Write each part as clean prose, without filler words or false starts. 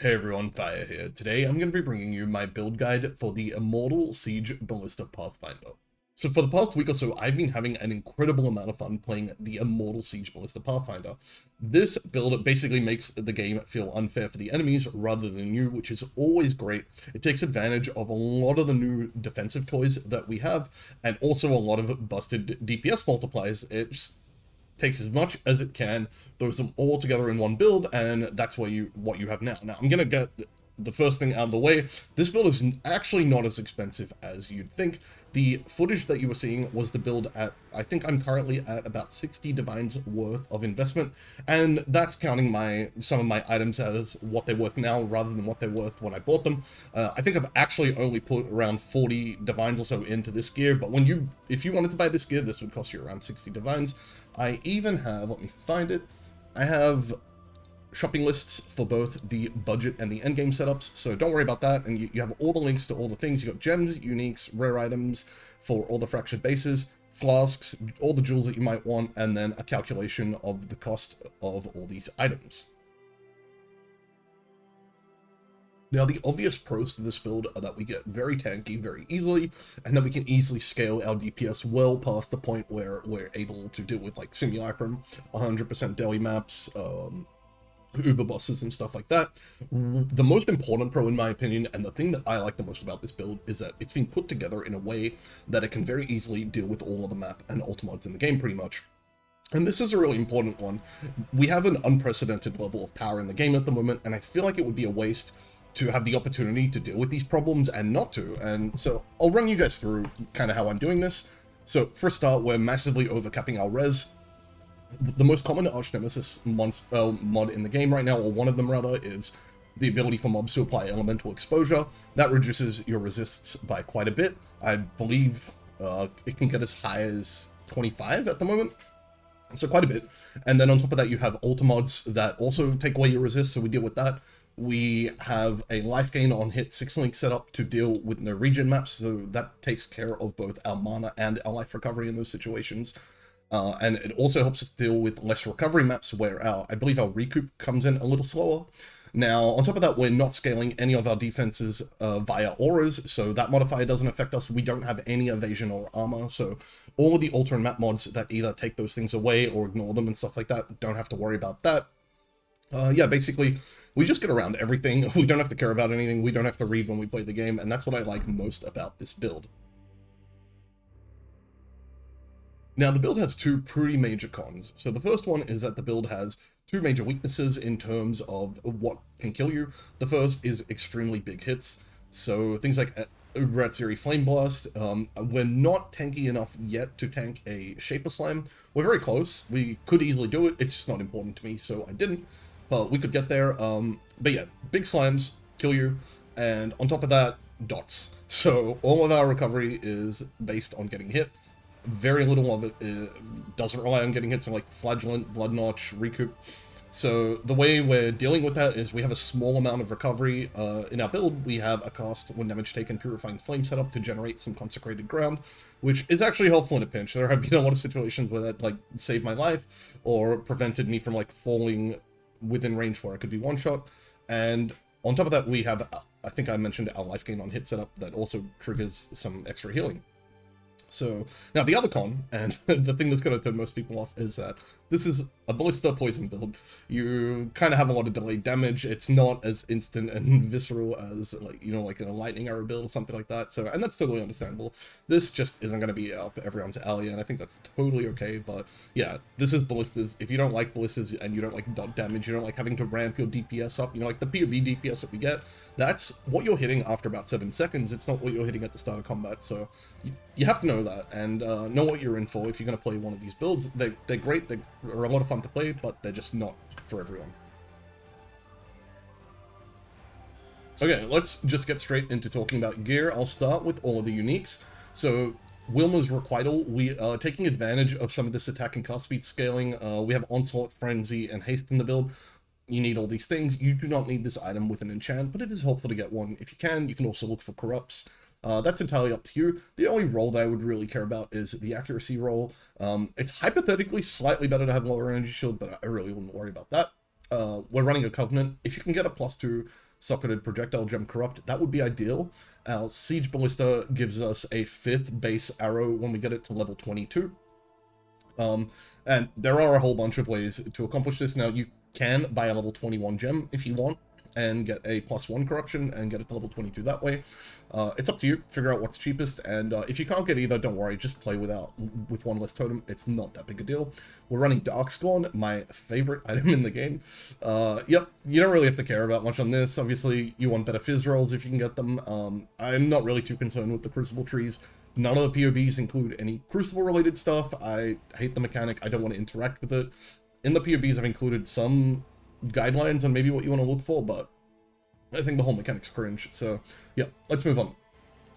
Hey everyone, Fire here. Today I'm going to be bringing you my build guide for the IMMORTAL Siege Ballista Pathfinder. So for the past week or so, I've been having an incredible amount of fun playing the IMMORTAL Siege Ballista Pathfinder. This build basically makes the game feel unfair for the enemies rather than you, which is always great. It takes advantage of a lot of the new defensive toys that we have, and also a lot of busted DPS multipliers. It just takes as much as it can, throws them all together in one build, and that's what you have now. Now, I'm gonna get the first thing out of the way. This build is actually not as expensive as you'd think. The footage that you were seeing was the build at, I think I'm currently at about 60 divines worth of investment, and that's counting some of my items as what they're worth now rather than what they're worth when I bought them. I think I've actually only put around 40 divines or so into this gear, but if you wanted to buy this gear, this would cost you around 60 divines. I even have, let me find it, I have shopping lists for both the budget and the endgame setups, so don't worry about that, and you have all the links to all the things. You got gems, uniques, rare items for all the fractured bases, flasks, all the jewels that you might want, and then a calculation of the cost of all these items. Now, the obvious pros to this build are that we get very tanky very easily, and that we can easily scale our DPS well past the point where we're able to deal with like Simulacrum, 100% daily maps, Uber bosses and stuff like that. The most important pro, in my opinion, and the thing that I like the most about this build, is that it's been put together in a way that it can very easily deal with all of the map and ultimods in the game pretty much. And this is a really important one. We have an unprecedented level of power in the game at the moment, and I feel like it would be a waste to have the opportunity to deal with these problems and not to. And so I'll run you guys through kind of how I'm doing this. So for a start, we're massively overcapping our res. The most common Arch Nemesis mod in the game right now, or one of them rather, is the ability for mobs to apply elemental exposure. That reduces your resists by quite a bit. I believe it can get as high as 25 at the moment. So quite a bit. And then on top of that, you have ultimods that also take away your resist, so we deal with that. We have a life gain on hit 6-link setup to deal with no regen maps, so that takes care of both our mana and our life recovery in those situations. And it also helps us deal with less recovery maps where I believe our recoup comes in a little slower. Now, on top of that, we're not scaling any of our defenses via auras, so that modifier doesn't affect us. We don't have any evasion or armor, so all of the alter and map mods that either take those things away or ignore them and stuff like that, don't have to worry about that. Yeah, basically, we just get around everything. We don't have to care about anything. We don't have to read when we play the game, and that's what I like most about this build. Now, the build has two pretty major cons. So the first one is that the build has two major weaknesses in terms of what can kill you. The first is extremely big hits. So things like Ratsiri Flame Blast. We're not tanky enough yet to tank a Shaper Slam. We're very close. We could easily do it. It's just not important to me, so I didn't. But we could get there. But yeah, big slams kill you. And on top of that, dots. So all of our recovery is based on getting hit. Very little of it doesn't rely on getting hit, so like Flagellant, Blood Notch, Recoup. So the way we're dealing with that is we have a small amount of recovery in our build. We have a cast when damage taken Purifying Flame setup to generate some Consecrated Ground, which is actually helpful in a pinch. There have been a lot of situations where that like saved my life or prevented me from like falling within range where I could be one-shot. And on top of that, we have, I think I mentioned our life gain on hit setup that also triggers some extra healing. So, now the other con, and the thing that's going to turn most people off, is that this is a Ballista Poison build. You kind of have a lot of delayed damage. It's not as instant and visceral as, like, you know, like in a Lightning Arrow build or something like that. So, and that's totally understandable. This just isn't going to be up everyone's alley, and I think that's totally okay. But yeah, this is Ballistas. If you don't like Ballistas and you don't like dot damage, you don't like having to ramp your DPS up, you know, like the PoB DPS that we get, that's what you're hitting after about 7 seconds. It's not what you're hitting at the start of combat. So you have to know that and know what you're in for if you're going to play one of these builds. They're great, they are a lot of fun to play, but they're just not for everyone. Okay, let's just get straight into talking about gear. I'll start with all of the uniques. So Wilma's Requital, we are taking advantage of some of this attack and cast speed scaling. We have Onslaught, Frenzy, and Haste in the build. You need all these things. You do not need this item with an enchant, but it is helpful to get one if you can. You can also look for Corrupts. That's entirely up to you. The only roll that I would really care about is the accuracy roll. It's hypothetically slightly better to have lower energy shield, but I really wouldn't worry about that. We're running a Covenant. If you can get a +2 socketed projectile gem corrupt, that would be ideal. Our Siege Ballista gives us a 5th base arrow when we get it to level 22. And there are a whole bunch of ways to accomplish this. Now, you can buy a level 21 gem if you want, and get a +1 corruption and get it to level 22 that way. It's up to you. Figure out what's cheapest, and if you can't get either, don't worry, just play with one less totem. It's not that big a deal. We're running Darkscorn, my favorite item in the game. Yep, you don't really have to care about much on this. Obviously, you want better fizz rolls if you can get them. I'm not really too concerned with the Crucible trees. None of the POBs include any Crucible related stuff. I hate the mechanic. I don't want to interact with it. In the POBs, I've included some guidelines on maybe what you want to look for, but I think the whole mechanic's cringe. So yeah, let's move on.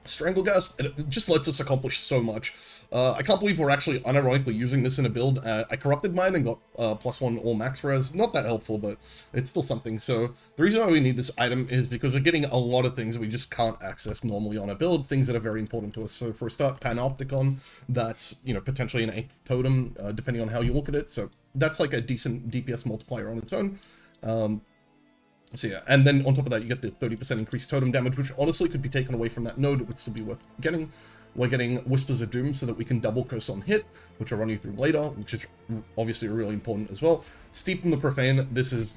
Stranglegas, it just lets us accomplish so much. I can't believe we're actually unironically using this in a build. I corrupted mine and got +1 all max res. Not that helpful, but it's still something. So the reason why we need this item is because we're getting a lot of things that we just can't access normally on a build, things that are very important to us. So for a start, Panopticon, that's, you know, potentially an 8th totem, depending on how you look at it. So that's like a decent DPS multiplier on its own. So yeah, and then on top of that, you get the 30% increased totem damage, which honestly could be taken away from that node. It would still be worth getting. We're getting Whispers of Doom so that we can double curse on hit, which I'll run you through later, which is obviously really important as well. Steep in the Profane, this is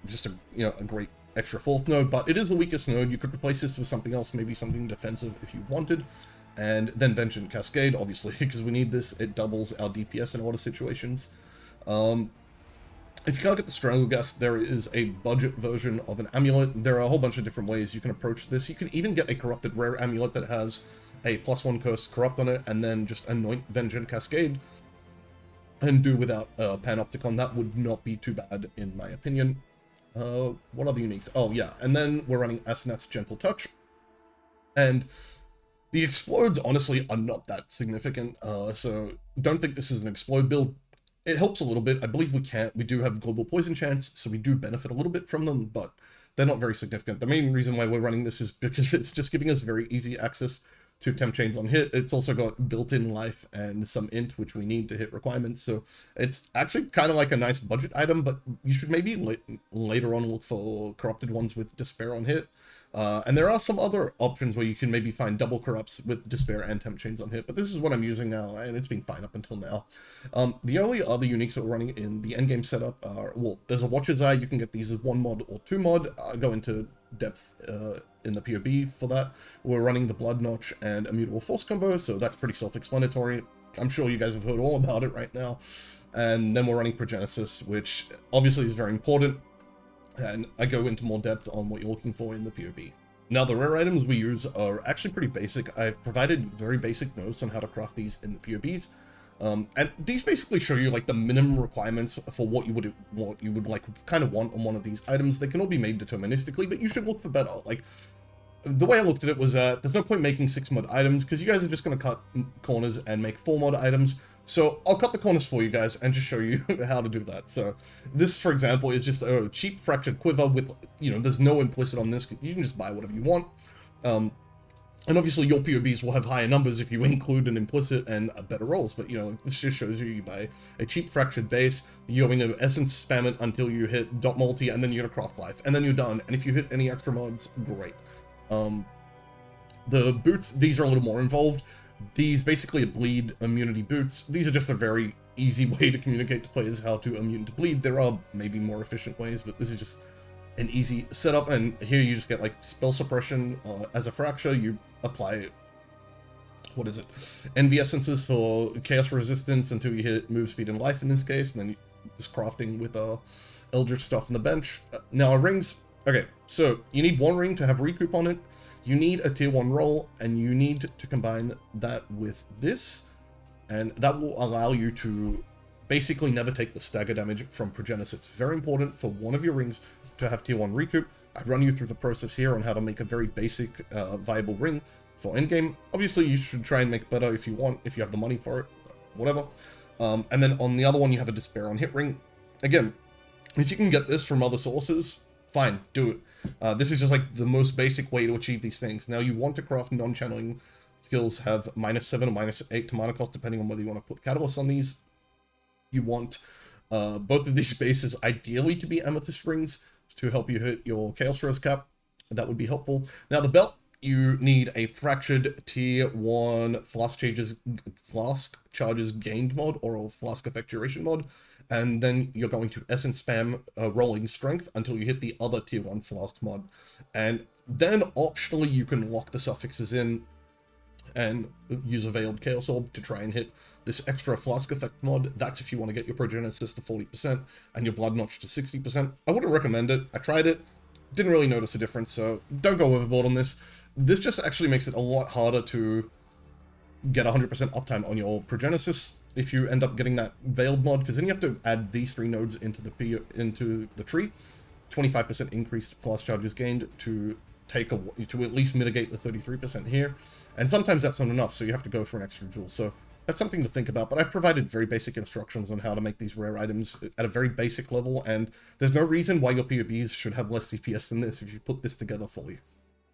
just a, you know, a great extra 4th node, but it is the weakest node. You could replace this with something else, maybe something defensive if you wanted. And then Vengeance Cascade, obviously, because we need this. It doubles our DPS in a lot of situations. If you can't get the Stranglegas, there is a budget version of an amulet. There are a whole bunch of different ways you can approach this. You can even get a corrupted rare amulet that has a +1 curse corrupt on it, and then just anoint Vengeance Cascade and do without Panopticon. That would not be too bad, in my opinion. What other uniques? Oh, yeah. And then we're running Asenath's Gentle Touch. And the explodes, honestly, are not that significant. So don't think this is an explode build. It helps a little bit. I believe we do have global poison chance, so we do benefit a little bit from them, but they're not very significant. The main reason why we're running this is because it's just giving us very easy access to temp chains on hit. It's also got built-in life and some int, which we need to hit requirements. So it's actually kind of like a nice budget item, but you should maybe later on look for corrupted ones with despair on hit. And there are some other options where you can maybe find double corrupts with despair and temp chains on hit, but this is what I'm using now, and it's been fine up until now. The only other uniques that we're running in the endgame setup are, well, there's a Watcher's Eye. You can get these as 1 mod or 2 mod. I'll go into depth in the POB for that. We're running the Blood Notch and Immutable Force combo, so that's pretty self-explanatory. I'm sure you guys have heard all about it right now. And then we're running Progenesis, which obviously is very important, and I go into more depth on what you're looking for in the POB. Now, the rare items we use are actually pretty basic. I've provided very basic notes on how to craft these in the POBs. And these basically show you like the minimum requirements for what you would like kind of want on one of these items. They can all be made deterministically, but you should look for better. Like, the way I looked at it was there's no point making 6 mod items because you guys are just going to cut corners and make 4 mod items. So I'll cut the corners for you guys and just show you how to do that. So this, for example, is just a cheap fractured quiver with, you know, there's no implicit on this. You can just buy whatever you want. And obviously your POBs will have higher numbers if you include an implicit and better rolls, but, you know, this just shows you buy a cheap fractured base, you're going to essence spam it until you hit dot multi, and then you're going to craft life, and then you're done. And if you hit any extra mods, great. The boots, these are a little more involved. These basically bleed immunity boots. These are just a very easy way to communicate to players how to immune to bleed. There are maybe more efficient ways, but this is just an easy setup. And here you just get like spell suppression as a fracture. You apply, what is it, envy essences for chaos resistance until you hit move speed and life in this case, and then just crafting with eldritch stuff on the bench. Now our rings, okay, so you need 1 ring to have recoup on it. You need a tier 1 roll, and you need to combine that with this, and that will allow you to basically never take the stagger damage from Progenesis. It's very important for one of your rings to have tier 1 recoup. I run you through the process here on how to make a very basic, viable ring for endgame. Obviously, you should try and make better if you want, if you have the money for it, whatever. And then on the other one, you have a Despair on hit ring. Again, if you can get this from other sources, fine, do it. This is just like the most basic way to achieve these things. Now, you want to craft non-channeling skills have -7 or -8 to mana cost, depending on whether you want to put catalysts on these. You want both of these bases ideally to be amethyst rings to help you hit your chaos res cap. that would be helpful. Now the belt, you need a fractured tier 1 flask charges gained mod or a flask effect duration mod, and then you're going to essence spam rolling strength until you hit the other tier 1 flask mod, and then optionally you can lock the suffixes in and use a Veiled Chaos Orb to try and hit this extra flask effect mod. That's if you want to get your Progenesis to 40% and your Blood Notch to 60%. I wouldn't recommend it. I tried it, didn't really notice a difference, so don't go overboard on this. This just actually makes it a lot harder to get 100% uptime on your Progenesis if you end up getting that Veiled mod, because then you have to add these 3 nodes into the tree. 25% increased flask charges gained to at least mitigate the 33% here, and sometimes that's not enough, so you have to go for an extra jewel. So that's something to think about, but I've provided very basic instructions on how to make these rare items at a very basic level, and there's no reason why your POBs should have less CPS than this if you put this together fully.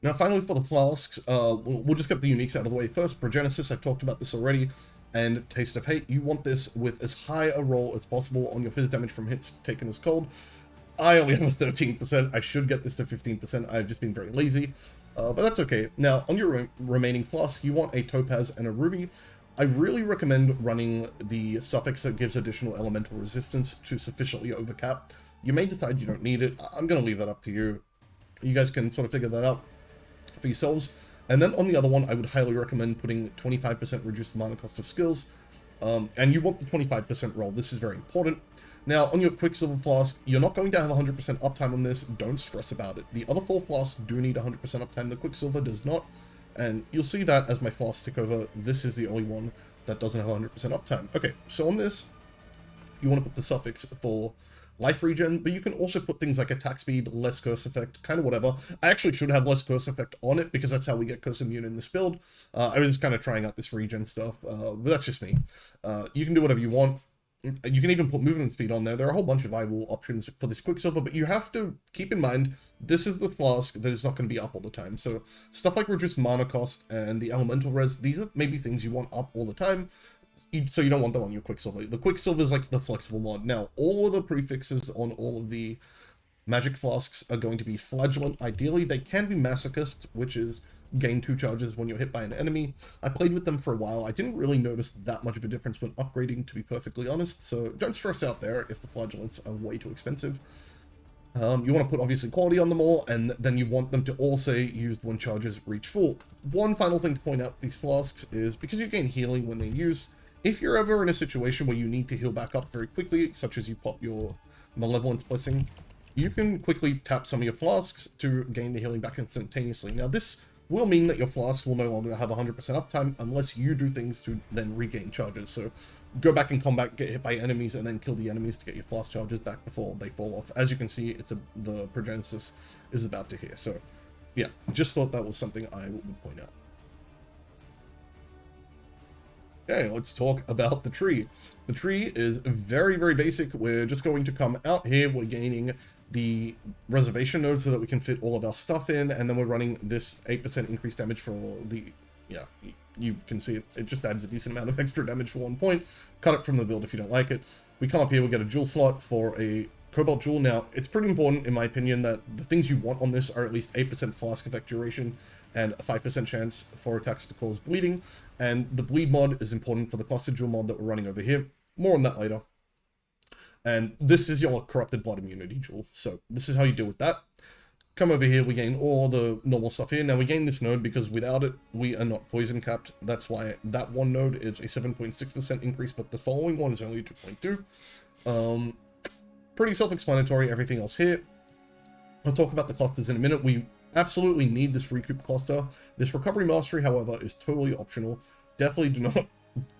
Now finally for the flasks, we'll just get the uniques out of the way first. Progenesis, I've talked about this already, and Taste of Hate, you want this with as high a roll as possible on your fizz damage from hits taken as cold. I only have a 13%, I should get this to 15%, I've just been very lazy, but that's okay. Now, on your remaining flasks, you want a Topaz and a Ruby. I really recommend running the suffix that gives additional elemental resistance to sufficiently overcap. You may decide you don't need it, I'm going to leave that up to you. You guys can sort of figure that out for yourselves. And then on the other one, I would highly recommend putting 25% reduced mana cost of skills, and you want the 25% roll, this is very important. Now, on your Quicksilver Flask, you're not going to have 100% uptime on this, don't stress about it. The other 4 flasks do need 100% uptime, the Quicksilver does not, and you'll see that as my flasks tick over, this is the only one that doesn't have 100% uptime. Okay, so on this, you want to put the suffix for life regen, but you can also put things like attack speed, less curse effect, kind of whatever. I actually should have less curse effect on it, because that's how we get curse immune in this build. I was just kind of trying out this regen stuff, but that's just me. You can do whatever you want. You can even put movement speed on there. There are a whole bunch of viable options for this Quicksilver, but you have to keep in mind, this is the flask that is not going to be up all the time. So stuff like reduced mana cost and the elemental res, these are maybe things you want up all the time, so you don't want them on your Quicksilver. The Quicksilver is like the flexible mod. Now, all of the prefixes on all of the magic flasks are going to be Flagellant. Ideally, they can be Masochist, which is gain 2 charges when you're hit by an enemy. I played with them for a while. I didn't really notice that much of a difference when upgrading, to be perfectly honest, so don't stress out there if the Flagellants are way too expensive. You want to put, obviously, quality on them all, and then you want them to all say used when charges reach full. One final thing to point out with these flasks is, because you gain healing when they use, if you're ever in a situation where you need to heal back up very quickly, such as you pop your Malevolence Blessing, you can quickly tap some of your flasks to gain the healing back instantaneously. Now, this will mean that your flasks will no longer have 100% uptime unless you do things to then regain charges. So go back in combat, get hit by enemies, and then kill the enemies to get your flask charges back before they fall off. As you can see, the Progenesis is about to hit. So yeah, just thought that was something I would point out. Okay, let's talk about the tree. The tree is very, very basic. We're just going to come out here. We're gaining the reservation node so that we can fit all of our stuff in, and then we're running this 8% increased damage for the, yeah, you can see it just adds a decent amount of extra damage for 1 point. Cut it from the build if you don't like it. We come up here, we get a jewel slot for a Cobalt Jewel. Now, it's pretty important, in my opinion, that the things you want on this are at least 8% flask effect duration and a 5% chance for attacks to cause bleeding, and the bleed mod is important for the cluster jewel mod that we're running over here. More on that later. And this is your Corrupted Blood Immunity Jewel, so this is how you deal with that. Come over here, we gain all the normal stuff here. Now we gain this node because without it, we are not poison capped. That's why that one node is a 7.6% increase, but the following one is only 2.2. Pretty self-explanatory, everything else here. I'll talk about the clusters in a minute. We absolutely need this recoup cluster. This recovery mastery, however, is totally optional. Definitely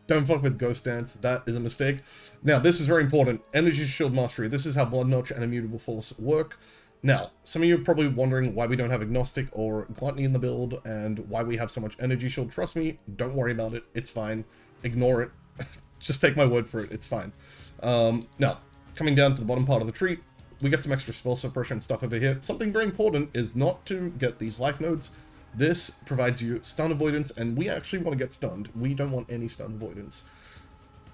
don't fuck with Ghost Dance. That is a mistake. Now, this is very important. Energy Shield Mastery. This is how Blood Notch and Immutable Force work. Now, some of you are probably wondering why we don't have Agnostic or Gluttony in the build, and why we have so much Energy Shield. Trust me, don't worry about it. It's fine. Ignore it. Just take my word for it. It's fine. Now, coming down to the bottom part of the tree, we get some extra spell suppression stuff over here. Something very important is not to get these life nodes. This provides you stun avoidance, and we actually want to get stunned. We don't want any stun avoidance.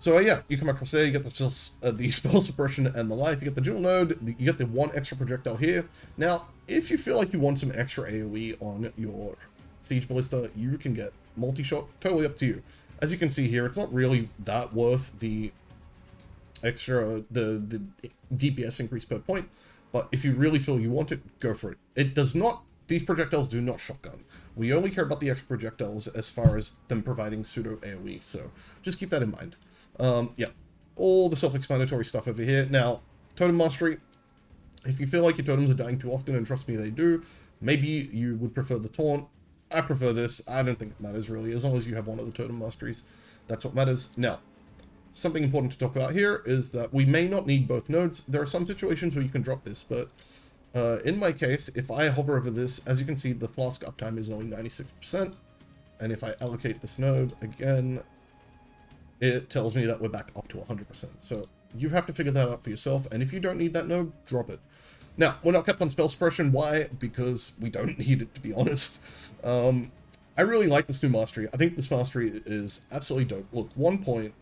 So yeah, you come across there, you get the spell suppression and the life, you get the dual node, you get the one extra projectile here. Now, if you feel like you want some extra AoE on your Siege Ballista, you can get multi-shot, totally up to you. As you can see here, it's not really that worth the extra, the DPS increase per point, but if you really feel you want it, go for it. It does not, these projectiles do not shotgun. We only care about the extra projectiles as far as them providing pseudo AoE, so just keep that in mind. Yeah, all the self-explanatory stuff over here. Now, Totem Mastery, if you feel like your totems are dying too often, and trust me, they do, maybe you would prefer the Taunt. I prefer this. I don't think it matters really, as long as you have one of the Totem Masteries. That's what matters. Now, something important to talk about here is that we may not need both nodes. There are some situations where you can drop this, but in my case, if I hover over this, as you can see, the Flask uptime is only 96%, and if I allocate this node again, it tells me that we're back up to 100%. So you have to figure that out for yourself, and if you don't need that node, drop it. Now, we're not kept on spell suppression. Why? Because we don't need it, to be honest. I really like this new mastery. I think this mastery is absolutely dope. Look, 1 point,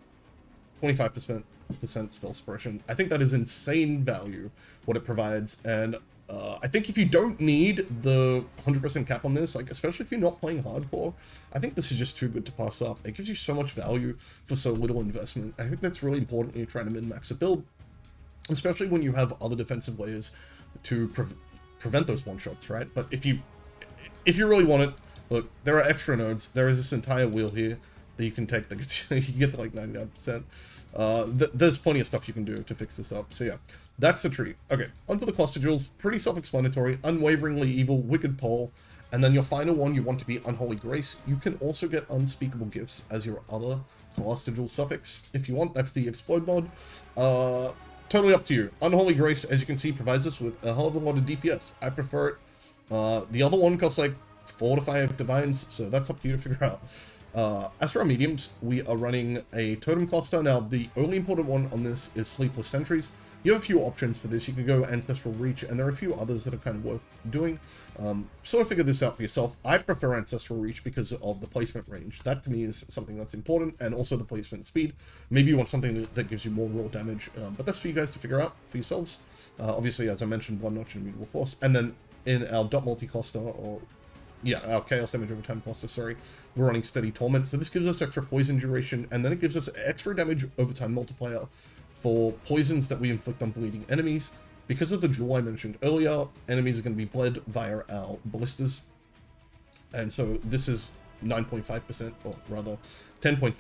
25% spell suppression. I think that is insane value, what it provides, and I think if you don't need the 100% cap on this, like especially if you're not playing hardcore, I think this is just too good to pass up. It gives you so much value for so little investment. I think that's really important when you're trying to min-max a build, especially when you have other defensive ways to prevent those one-shots, right? But if you really want it, look, there are extra nodes. There is this entire wheel here that you can take that gets, you get to like 99%. There's plenty of stuff you can do to fix this up. So yeah, that's the tree. Okay, onto the cluster jewels. Pretty self-explanatory. Unwaveringly evil, wicked pole, and then your final one you want to be unholy grace. You can also get unspeakable gifts as your other cluster jewel suffix if you want. That's the explode mod. Totally up to you. Unholy grace, as you can see, provides us with a hell of a lot of DPS. I prefer it. The other one costs like 4 to 5 divines, so that's up to you to figure out. As for our mediums, we are running a totem cluster. Now, the only important one on this is Sleepless Sentries. You have a few options for this. You can go Ancestral Reach, and there are a few others that are kind of worth doing. Sort of figure this out for yourself. I prefer Ancestral Reach because of the placement range. That, to me, is something that's important, and also the placement speed. Maybe you want something that gives you more raw damage, but that's for you guys to figure out for yourselves. Obviously, as I mentioned, Blood Notch and Immutable Force. And then in our dot multi-cluster, or yeah, our Chaos Damage over time cluster, sorry, we're running Steady Torment. So this gives us extra poison duration, and then it gives us extra damage over time multiplier for poisons that we inflict on bleeding enemies. Because of the jewel I mentioned earlier, enemies are going to be bled via our ballistas. And so this is 9.5%, or rather 10.5%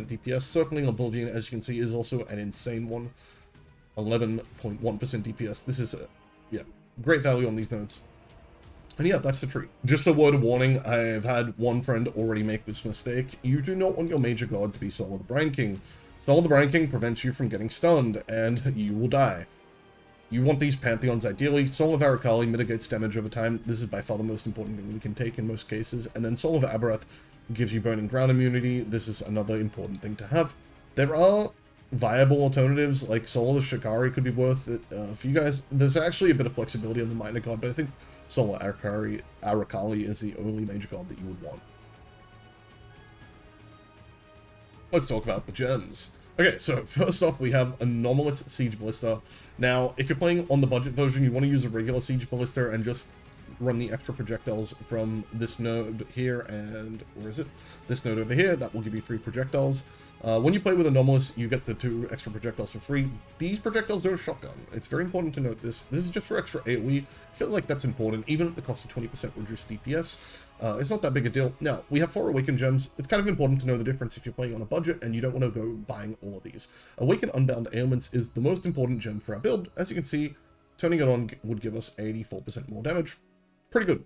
DPS. Circling Oblivion, as you can see, is also an insane one. 11.1% DPS. This is, yeah, great value on these nodes. And yeah, that's the tree. Just a word of warning, I've had one friend already make this mistake. You do not want your major god to be Soul of the Brine King. Soul of the Brine King prevents you from getting stunned, and you will die. You want these Pantheons ideally. Soul of Arakaali mitigates damage over time. This is by far the most important thing we can take in most cases. And then Soul of Aberrath gives you Burning Ground immunity. This is another important thing to have. There are viable alternatives, like Soul of the Shikari could be worth it for you guys. There's actually a bit of flexibility on the minor god, but I think Soul of Arakaali is the only major god that you would want. Let's talk about the gems. Okay, so first off, we have Anomalous Siege Ballista. Now, if you're playing on the budget version, you want to use a regular Siege Ballista and just run the extra projectiles from this node here and, where is it? This node over here. That will give you 3 projectiles. When you play with Anomalous, you get the 2 extra projectiles for free. These projectiles don't shotgun. It's very important to note this. This is just for extra AoE. I feel like that's important, even at the cost of 20% reduced DPS. It's not that big a deal. Now, we have 4 Awakened Gems. It's kind of important to know the difference if you're playing on a budget and you don't want to go buying all of these. Awaken Unbound Ailments is the most important gem for our build. As you can see, turning it on would give us 84% more damage. Pretty good.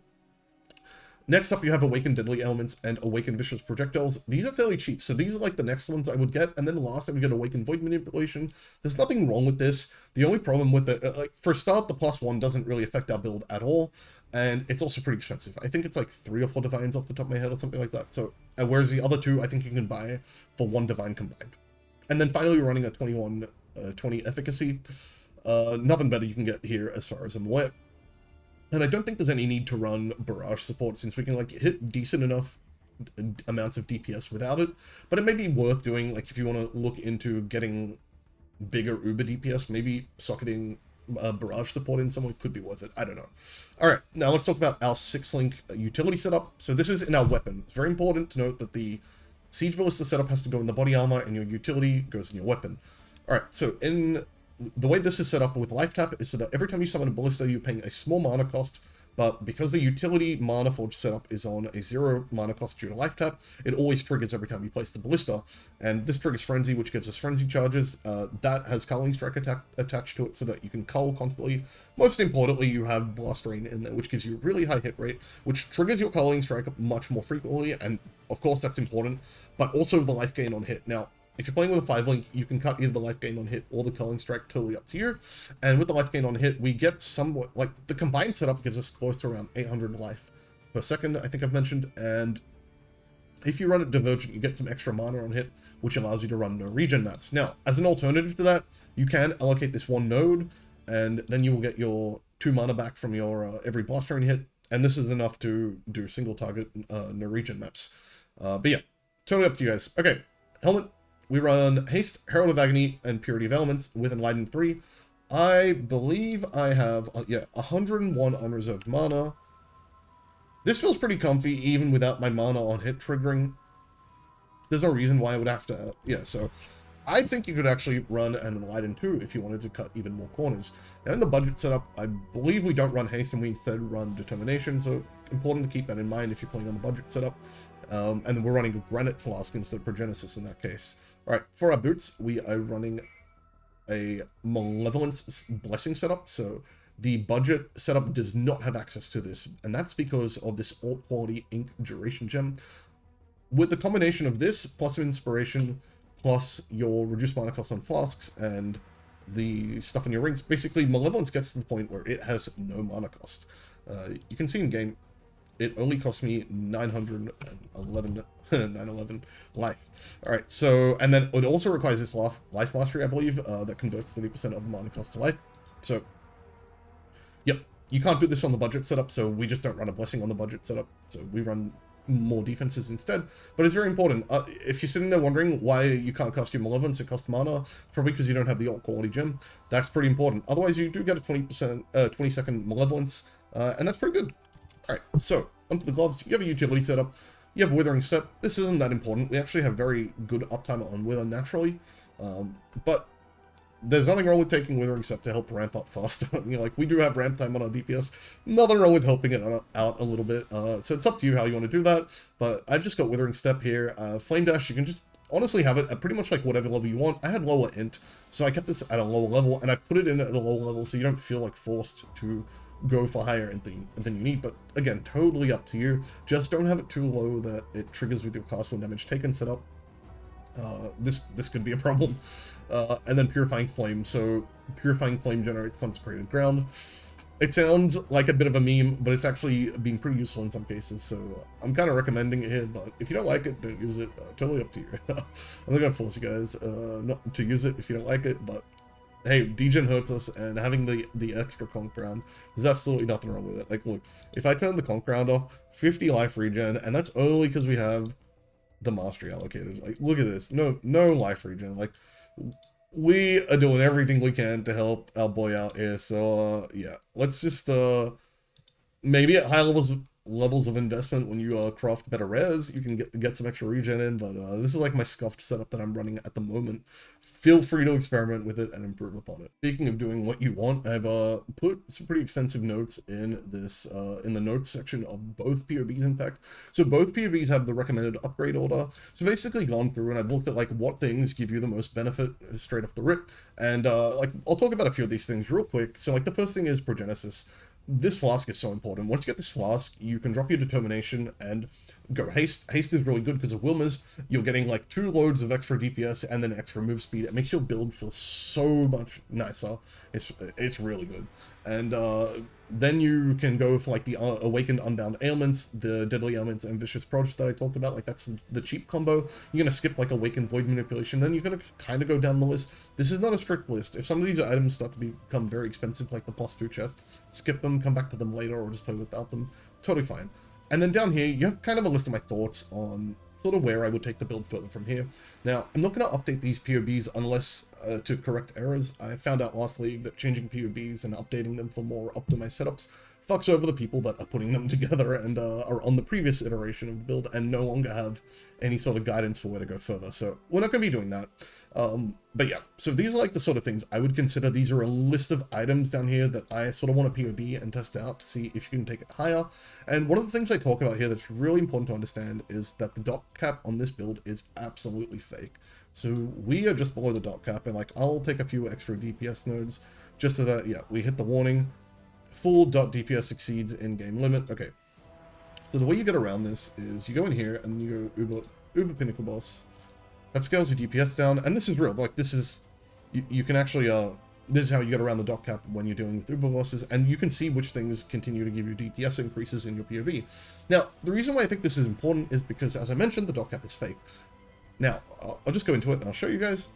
Next up, you have Awakened Deadly Elements and Awakened Vicious Projectiles. These are fairly cheap, so these are like the next ones I would get. And then last time we get Awakened Void Manipulation. There's nothing wrong with this. The only problem with it, like for a start, the +1 doesn't really affect our build at all. And it's also pretty expensive. I think it's like 3 or 4 divines off the top of my head or something like that. So, whereas the other 2, I think you can buy for 1 divine combined. And then finally, we're running a 21-20 efficacy. Nothing better you can get here as far as I'm aware. And I don't think there's any need to run Barrage support, since we can like hit decent enough amounts of DPS without it, but it may be worth doing, like if you want to look into getting bigger uber DPS, maybe socketing barrage support in some way could be worth it. I don't know. All right, now let's talk about our 6-link utility setup. So this is in our weapon. It's very important to note that the Siege Ballista setup has to go in the body armor and your utility goes in your weapon. All right, so in the way this is set up with life tap is so that every time you summon a ballista, you're paying a small mana cost, but because the utility mana forge setup is on a 0 mana cost due to life tap, it always triggers every time you place the ballista, and this triggers frenzy, which gives us frenzy charges. That has culling strike attached to it so that you can cull constantly. Most importantly, you have blast rain in there, which gives you a really high hit rate, which triggers your culling strike much more frequently, and of course that's important, but also the life gain on hit. Now, if you're playing with a 5-link, you can cut either the life gain on hit or the culling strike, totally up to you. And with the life gain on hit, we get somewhat, like, the combined setup gives us close to around 800 life per second, I think I've mentioned. And if you run it Divergent, you get some extra mana on hit, which allows you to run no regen maps. Now, as an alternative to that, you can allocate this one node, and then you will get your 2 mana back from your every blast rain hit. And this is enough to do single target no regen maps. But yeah, totally up to you guys. Okay, helmet. We run Haste, Herald of Agony, and Purity of Elements with Enlighten 3. I believe I have, 101 unreserved mana. This feels pretty comfy, even without my mana on hit triggering. There's no reason why I would have to, so I think you could actually run an Enlighten 2 if you wanted to cut even more corners. Now in the budget setup, I believe we don't run Haste and we instead run Determination, so important to keep that in mind if you're playing on the budget setup. And then we're running a Granite Flask instead of Progenesis in that case. Alright, for our boots, we are running a Malevolence Blessing setup, so the budget setup does not have access to this, and that's because of this alt quality ink duration gem. With the combination of this, plus Inspiration, plus your reduced mana cost on Flasks, and the stuff in your rings, basically Malevolence gets to the point where it has no mana cost. You can see in game, it only cost me 911 life. Alright, so, and then it also requires this life mastery, I believe, that converts 30% of mana cost to life. So, yep, you can't do this on the budget setup, so we just don't run a blessing on the budget setup. So we run more defenses instead. But it's very important. If you're sitting there wondering why you can't cast your Malevolence, it costs mana, probably because you don't have the alt quality gem. That's pretty important. Otherwise, you do get a 20-second Malevolence, and that's pretty good. Alright, so, onto the gloves. You have a utility setup. You have Withering Step. This isn't that important. We actually have very good uptime on Wither naturally. But there's nothing wrong with taking Withering Step to help ramp up faster. Like, we do have ramp time on our DPS. Nothing wrong with helping it out a little bit. So it's up to you how you want to do that. But I've just got Withering Step here. Flame Dash, you can just honestly have it at pretty much like whatever level you want. I had lower int, so I kept this at a lower level, and I put it in at a lower level so you don't feel like forced to go for higher than you need. But again, totally up to you. Just don't have it too low that it triggers with your cast when damage taken setup. This could be a problem. And then Purifying Flame. So Purifying Flame generates Consecrated Ground. It sounds like a bit of a meme, but it's actually being pretty useful in some cases, so I'm kind of recommending it here. But if you don't like it, don't use it. Totally up to you. I'm not gonna force you guys not to use it if you don't like it, but hey, degen hurts us, and having the extra conk round, there's absolutely nothing wrong with it. Like, look, if I turn the conk round off, 50 life regen, and that's only because we have the mastery allocated. Like, look at this, no life regen. Like, we are doing everything we can to help our boy out here. So yeah, let's just maybe at high levels of investment, when you craft better rares, you can get some extra regen in. But this is like my scuffed setup that I'm running at the moment. Feel free to experiment with it and improve upon it. Speaking of doing what you want, I've put some pretty extensive notes in this in the notes section of both POBs, in fact. So both POBs have the recommended upgrade order. So basically gone through and I've looked at like what things give you the most benefit straight off the rip, and like I'll talk about a few of these things real quick. So like the first thing is Progenesis. This flask is so important. Once you get this flask, you can drop your Determination and go Haste. Haste is really good because of Wilmers. You're getting like 2 loads of extra DPS and then extra move speed. It makes your build feel so much nicer. It's really good. And then you can go for like the Awakened Unbound Ailments, the Deadly Ailments, and Vicious Proj that I talked about. Like that's the cheap combo. You're going to skip like Awakened Void Manipulation. Then you're going to kind of go down the list. This is not a strict list. If some of these items start to become very expensive, like the +2 chest, skip them, come back to them later, or just play without them. Totally fine. And then down here, you have kind of a list of my thoughts on sort of where I would take the build further from here. Now, I'm not going to update these POBs unless to correct errors. I found out last league that changing POBs and updating them for more optimized setups fucks over the people that are putting them together and are on the previous iteration of the build and no longer have any sort of guidance for where to go further. So we're not going to be doing that. But yeah, so these are like the sort of things I would consider. These are a list of items down here that I sort of want to POB and test out to see if you can take it higher. And one of the things I talk about here that's really important to understand is that the dot cap on this build is absolutely fake. So we are just below the dot cap, and like I'll take a few extra DPS nodes just so that, yeah, we hit the warning. Full dot DPS exceeds in-game limit. Okay. So the way you get around this is you go in here and you go Uber Pinnacle Boss. That scales your DPS down, and this is real. Like this is, you can actually, this is how you get around the dot cap when you're dealing with Uber bosses, and you can see which things continue to give you DPS increases in your POV. Now, the reason why I think this is important is because, as I mentioned, the dot cap is fake. Now, I'll just go into it and I'll show you guys.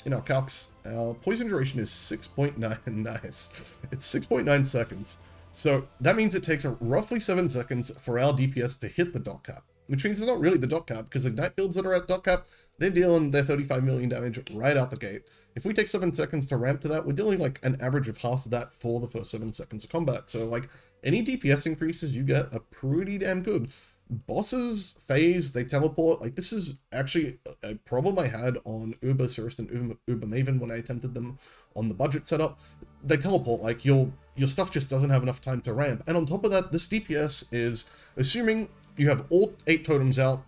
In our calcs, our poison duration is 6.9, nice. It's 6.9 seconds. So that means it takes roughly 7 seconds for our DPS to hit the dot cap, which means it's not really the dot cap, because Ignite builds that are at dot cap, they're dealing their 35 million damage right out the gate. If we take 7 seconds to ramp to that, we're dealing like an average of half of that for the first 7 seconds of combat. So like any DPS increases you get are pretty damn good. Bosses phase, they teleport. Like this is actually a problem I had on Uber Cirrus and Uber Maven when I attempted them on the budget setup. They teleport, like your stuff just doesn't have enough time to ramp. And on top of that, this DPS is assuming you have all 8 totems out.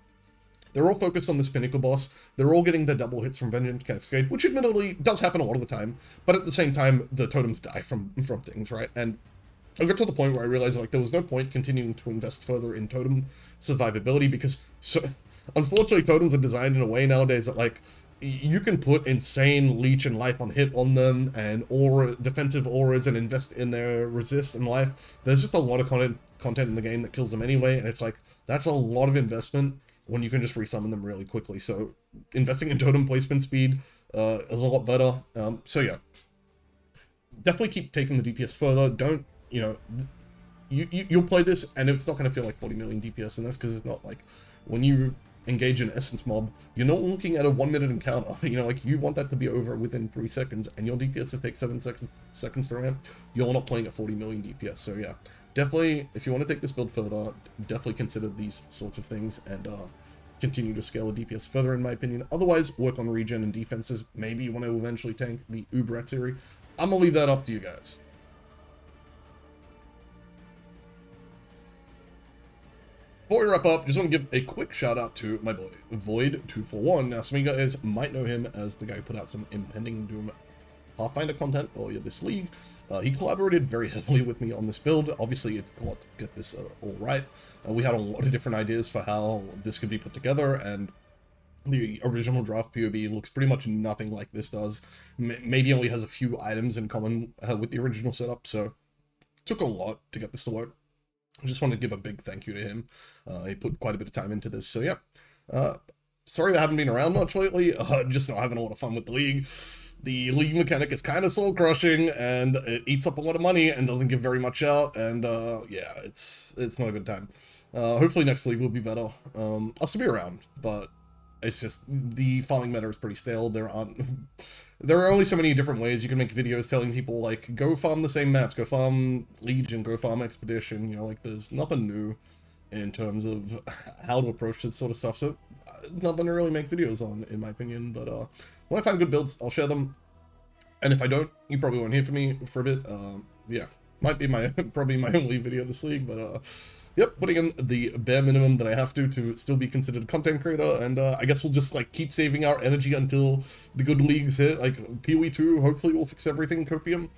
They're all focused on this Pinnacle boss. They're all getting the double hits from Vengeance Cascade, which admittedly does happen a lot of the time. But at the same time, the totems die from things, right? And I got to the point where I realized like there was no point continuing to invest further in totem survivability, because unfortunately totems are designed in a way nowadays that like you can put insane leech and life on hit on them and aura, defensive auras, and invest in their resist and life. There's just a lot of content in the game that kills them anyway, and it's like that's a lot of investment when you can just resummon them really quickly. So investing in totem placement speed is a lot better. So yeah, definitely keep taking the DPS further. Don't, you know, you'll play this and it's not going to feel like 40 million DPS, and that's because it's not. Like when you engage an essence mob, you're not looking at a 1 minute encounter. You know, like you want that to be over within 3 seconds, and your DPS to take 7 seconds to ramp. You're not playing at 40 million DPS. So yeah, definitely if you want to take this build further, definitely consider these sorts of things and continue to scale the DPS further, in my opinion. Otherwise, work on regen and defenses. Maybe you want to eventually tank the Uber series. I'm gonna leave that up to you guys. Before we wrap up, just want to give a quick shout out to my boy, Void241. Now, some of you guys might know him as the guy who put out some Impending Doom Pathfinder content earlier this league. He collaborated very heavily with me on this build. Obviously, it took a lot to get this all right. We had a lot of different ideas for how this could be put together, and the original draft POB looks pretty much nothing like this does. Maybe only has a few items in common with the original setup, so it took a lot to get this to work. I just want to give a big thank you to him. He put quite a bit of time into this, so yeah. Sorry I haven't been around much lately, just not having a lot of fun with the league. The league mechanic is kind of soul-crushing, and it eats up a lot of money and doesn't give very much out, and yeah, it's not a good time. Hopefully next league will be better. I'll still be around, but it's just the farming meta is pretty stale. There are only so many different ways you can make videos telling people like go farm the same maps, go farm Legion, go farm Expedition. You know, like there's nothing new in terms of how to approach this sort of stuff. So nothing to really make videos on, in my opinion. But when I find good builds, I'll share them. And if I don't, you probably won't hear from me for a bit. Yeah, might be probably my only video this league, but yep, putting in the bare minimum that I have to still be considered a content creator, and I guess we'll just like keep saving our energy until the good leagues hit. Like PoE 2, hopefully we'll fix everything, Copium.